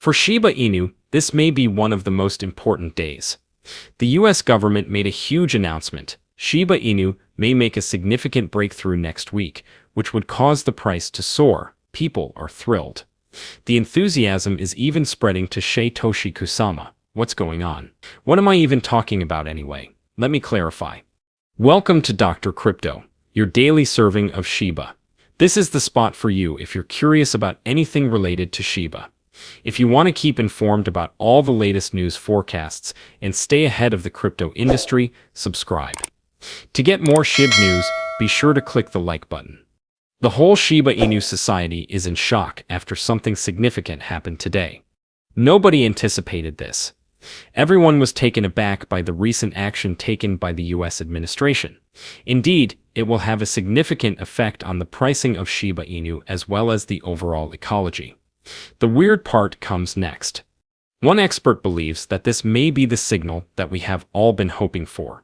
For Shiba Inu, this may be one of the most important days. The US government made a huge announcement. Shiba Inu may make a significant breakthrough next week, which would cause the price to soar. People are thrilled. The enthusiasm is even spreading to Satoshi Kusama. What's going on? What am I even talking about anyway? Let me clarify. Welcome to Dr. Crypto, your daily serving of Shiba. This is the spot for you if you're curious about anything related to Shiba. If you want to keep informed about all the latest news forecasts and stay ahead of the crypto industry, subscribe. To get more Shib news, be sure to click the like button. The whole Shiba Inu society is in shock after something significant happened today. Nobody anticipated this. Everyone was taken aback by the recent action taken by the US administration. Indeed, it will have a significant effect on the pricing of Shiba Inu as well as the overall ecology. The weird part comes next. One expert believes that this may be the signal that we have all been hoping for.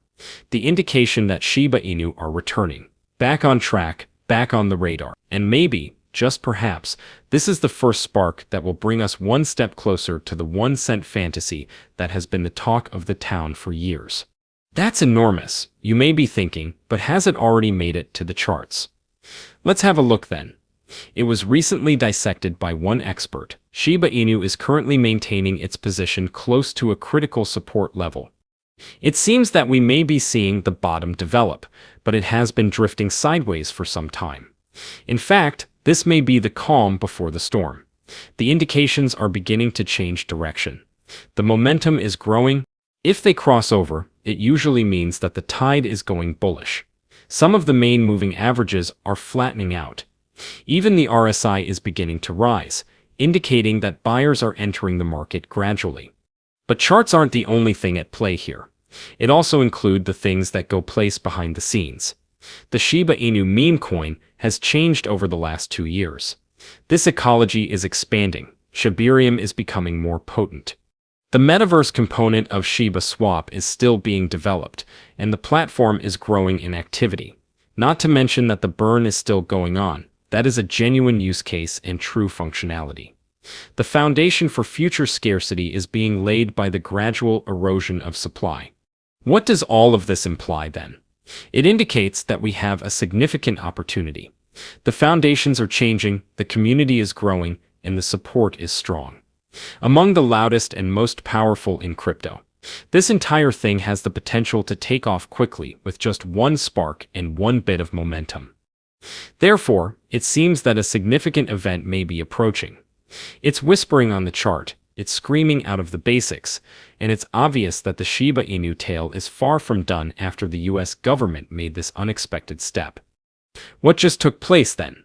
The indication that Shiba Inu are returning, back on track, back on the radar. And maybe, just perhaps, this is the first spark that will bring us one step closer to the 1 cent fantasy that has been the talk of the town for years. That's enormous, you may be thinking, but has it already made it to the charts? Let's have a look then. It was recently dissected by one expert. Shiba Inu is currently maintaining its position close to a critical support level. It seems that we may be seeing the bottom develop, but it has been drifting sideways for some time. In fact, this may be the calm before the storm. The indications are beginning to change direction. The momentum is growing. If they cross over, it usually means that the tide is going bullish. Some of the main moving averages are flattening out. Even the RSI is beginning to rise, indicating that buyers are entering the market gradually. But charts aren't the only thing at play here. It also includes the things that go place behind the scenes. The Shiba Inu meme coin has changed over the last 2 years. This ecology is expanding. Shibarium is becoming more potent. The metaverse component of Shiba Swap is still being developed, and the platform is growing in activity. Not to mention that the burn is still going on. That is a genuine use case and true functionality. The foundation for future scarcity is being laid by the gradual erosion of supply. What does all of this imply then? It indicates that we have a significant opportunity. The foundations are changing, the community is growing, and the support is strong. Among the loudest and most powerful in crypto. This entire thing has the potential to take off quickly with just one spark and one bit of momentum. Therefore, it seems that a significant event may be approaching. It's whispering on the chart, it's screaming out of the basics, and it's obvious that the Shiba Inu tale is far from done after the US government made this unexpected step. What just took place then?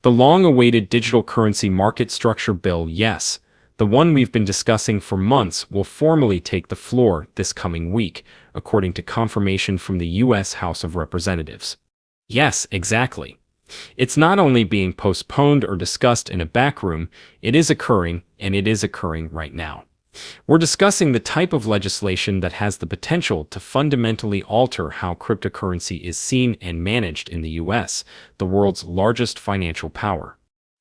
The long-awaited digital currency market structure bill, yes, the one we've been discussing for months, will formally take the floor this coming week, according to confirmation from the US House of Representatives. Yes, exactly. It's not only being postponed or discussed in a back room, it is occurring, and it is occurring right now. We're discussing the type of legislation that has the potential to fundamentally alter how cryptocurrency is seen and managed in the US, the world's largest financial power.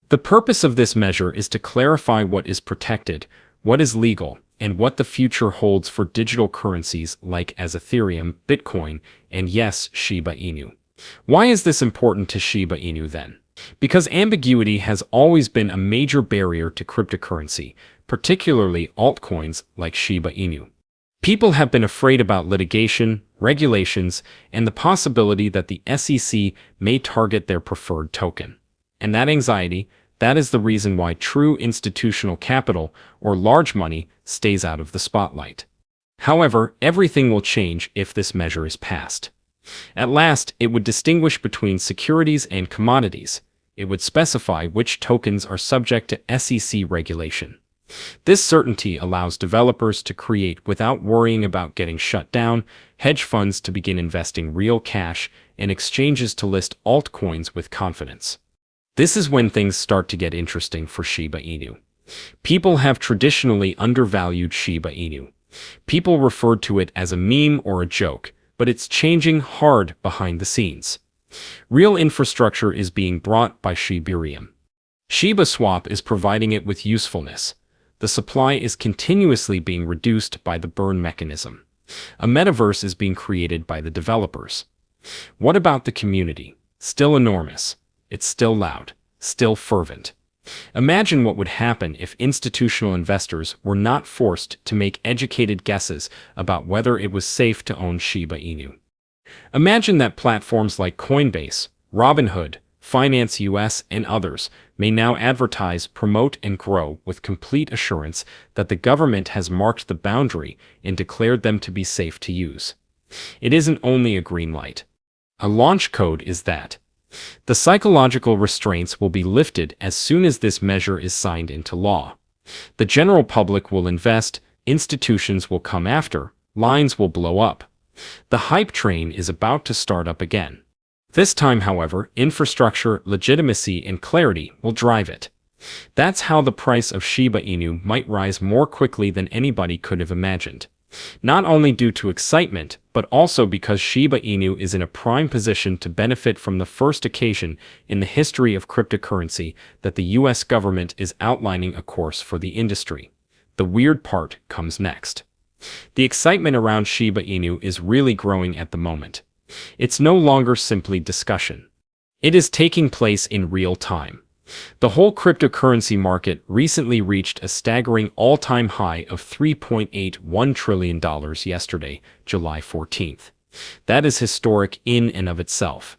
The purpose of this measure is to clarify what is protected, what is legal, and what the future holds for digital currencies like as Ethereum, Bitcoin, and yes, Shiba Inu. Why is this important to Shiba Inu then? Because ambiguity has always been a major barrier to cryptocurrency, particularly altcoins like Shiba Inu. People have been afraid about litigation, regulations, and the possibility that the SEC may target their preferred token. And that anxiety, that is the reason why true institutional capital, or large money, stays out of the spotlight. However, everything will change if this measure is passed. At last, it would distinguish between securities and commodities. It would specify which tokens are subject to SEC regulation. This certainty allows developers to create without worrying about getting shut down, hedge funds to begin investing real cash, and exchanges to list altcoins with confidence. This is when things start to get interesting for Shiba Inu. People have traditionally undervalued Shiba Inu. People referred to it as a meme or a joke, but it's changing hard behind the scenes. Real infrastructure is being brought by Shibarium. SHIBASWAP is providing it with usefulness. the supply is continuously being reduced by the burn mechanism. A metaverse is being created by the developers. What about the community? Still enormous. It's still loud, still fervent. Imagine what would happen if institutional investors were not forced to make educated guesses about whether it was safe to own Shiba Inu. Imagine that platforms like Coinbase, Robinhood, Finance US, and others may now advertise, promote, and grow with complete assurance that the government has marked the boundary and declared them to be safe to use. It isn't only a green light. A launch code is that. The psychological restraints will be lifted as soon as this measure is signed into law. The general public will invest, institutions will come after, lines will blow up. The hype train is about to start up again. This time, however, infrastructure, legitimacy, and clarity will drive it. That's how the price of Shiba Inu might rise more quickly than anybody could have imagined. Not only due to excitement, but also because Shiba Inu is in a prime position to benefit from the first occasion in the history of cryptocurrency that the US government is outlining a course for the industry. The weird part comes next. The excitement around Shiba Inu is really growing at the moment. It's no longer simply discussion. It is taking place in real time. The whole cryptocurrency market recently reached a staggering all-time high of $3.81 trillion yesterday, July 14th. That is historic in and of itself.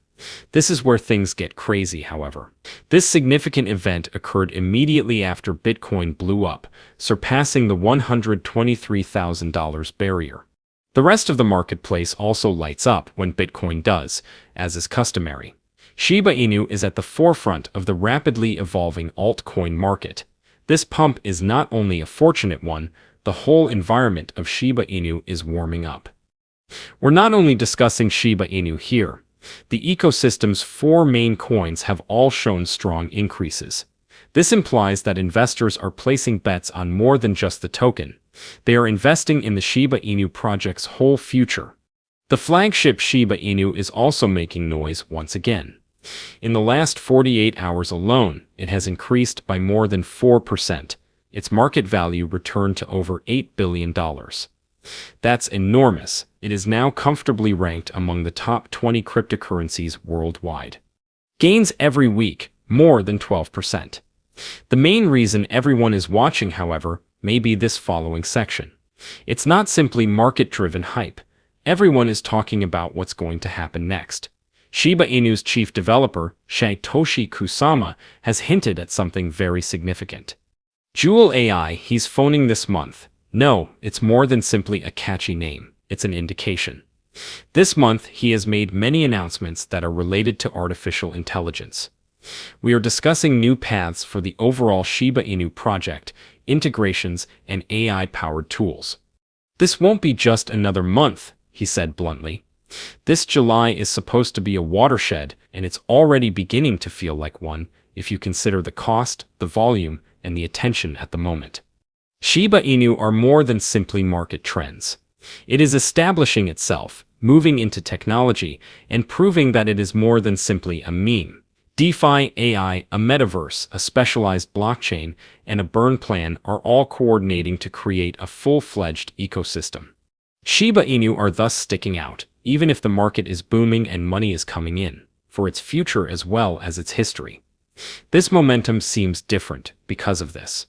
This is where things get crazy, however. This significant event occurred immediately after Bitcoin blew up, surpassing the $123,000 barrier. The rest of the marketplace also lights up when Bitcoin does, as is customary. Shiba Inu is at the forefront of the rapidly evolving altcoin market. This pump is not only a fortunate one, the whole environment of Shiba Inu is warming up. We're not only discussing Shiba Inu here. The ecosystem's 4 main coins have all shown strong increases. This implies that investors are placing bets on more than just the token. They are investing in the Shiba Inu project's whole future. The flagship Shiba Inu is also making noise once again. In the last 48 hours alone, it has increased by more than 4%. Its market value returned to over $8 billion. That's enormous. It is now comfortably ranked among the top 20 cryptocurrencies worldwide. Gains every week, more than 12%. The main reason everyone is watching, however, may be this following section. It's not simply market-driven hype. Everyone is talking about what's going to happen next. Shiba Inu's chief developer, Satoshi Kusama, has hinted at something very significant. Jewel AI, he's phoning this month. No, it's more than simply a catchy name. It's an indication. This month, he has made many announcements that are related to artificial intelligence. We are discussing new paths for the overall Shiba Inu project, integrations, and AI-powered tools. This won't be just another month, he said bluntly. This July is supposed to be a watershed, and it's already beginning to feel like one if you consider the cost, the volume, and the attention at the moment. Shiba Inu are more than simply market trends. It is establishing itself, moving into technology, and proving that it is more than simply a meme. DeFi, AI, a metaverse, a specialized blockchain, and a burn plan are all coordinating to create a full-fledged ecosystem. Shiba Inu are thus sticking out, even if the market is booming and money is coming in, for its future as well as its history. This momentum seems different because of this.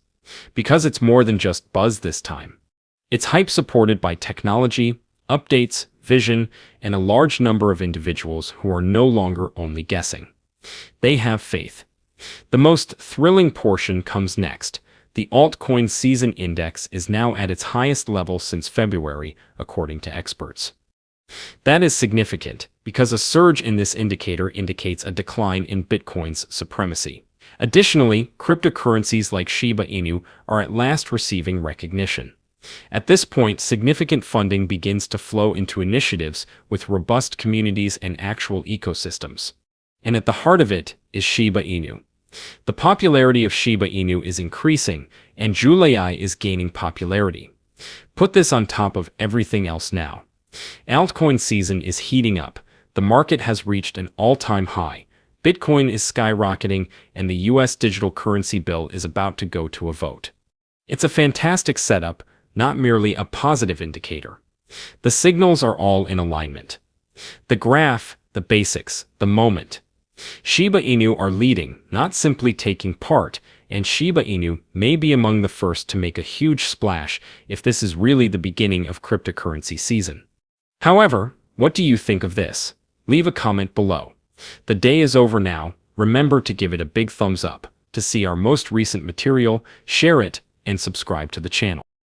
Because it's more than just buzz this time. It's hype supported by technology, updates, vision, and a large number of individuals who are no longer only guessing. They have faith. The most thrilling portion comes next. The altcoin season index is now at its highest level since February, according to experts. That is significant, because a surge in this indicator indicates a decline in Bitcoin's supremacy. Additionally, cryptocurrencies like Shiba Inu are at last receiving recognition. At this point, significant funding begins to flow into initiatives with robust communities and actual ecosystems. And at the heart of it is Shiba Inu. The popularity of Shiba Inu is increasing, and Jewel AI is gaining popularity. Put this on top of everything else now. Altcoin season is heating up. The market has reached an all-time high. Bitcoin is skyrocketing, and the US digital currency bill is about to go to a vote. It's a fantastic setup, not merely a positive indicator. The signals are all in alignment. The graph, the basics, the moment. Shiba Inu are leading, not simply taking part, and Shiba Inu may be among the first to make a huge splash if this is really the beginning of cryptocurrency season. However, what do you think of this? Leave a comment below. The day is over now. Remember to give it a big thumbs up. To see our most recent material, share it, and subscribe to the channel.